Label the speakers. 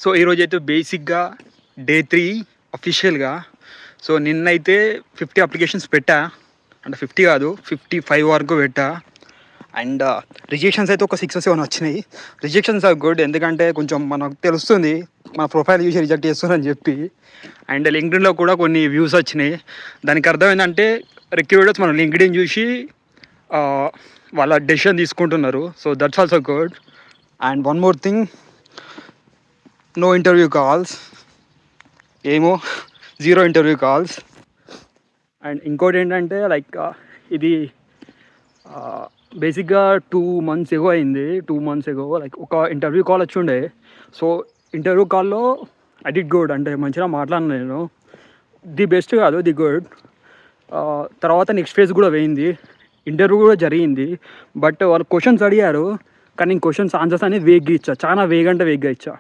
Speaker 1: So ఈరోజైతే బేసిక్గా day 3 అఫీషియల్గా. సో నిన్నైతే 50 అప్లికేషన్స్ పెట్టా, అంటే 50 కాదు 55 వరకు పెట్టా. అండ్ రిజెక్షన్స్ అయితే ఒక 6 or 7 వచ్చినాయి. రిజెక్షన్స్ ఆర్ గుడ్, ఎందుకంటే కొంచెం మనకు తెలుస్తుంది మన ప్రొఫైల్ చూసి రిజెక్ట్ చేస్తున్నారని చెప్పి. అండ్ లింక్డ్ఇన్లో కూడా కొన్ని వ్యూస్ వచ్చినాయి. దానికి అర్థం ఏంటంటే రిక్రూటర్స్ మన లింక్డ్ఇన్ చూసి వాళ్ళ డెసిషన్ తీసుకుంటున్నారు. So that's also good. And one more thing, no interview calls, ఏమో 0 ఇంటర్వ్యూ కాల్స్. అండ్ ఇంకోటి ఏంటంటే లైక్ ఇది బేసిక్గా 2 months ఎగో అయింది. 2 months ఎగో లైక్ ఒక ఇంటర్వ్యూ కాల్ వచ్చి ఉండే. సో ఇంటర్వ్యూ కాల్లో ఐ డిడ్ గుడ్, అంటే మంచిగా మాట్లాడినా నేను. ది బెస్ట్ కాదు, ది గుడ్. తర్వాత నెక్స్ట్ ఫేజ్ కూడా పోయింది, ఇంటర్వ్యూ కూడా జరిగింది. బట్ వాళ్ళు క్వశ్చన్స్ అడిగారు, కానీ క్వశ్చన్స్ ఆన్సర్స్ అనేది వేగ్గా ఇచ్చా, చాలా వేగ్ అంటే వేగ్గా ఇచ్చా.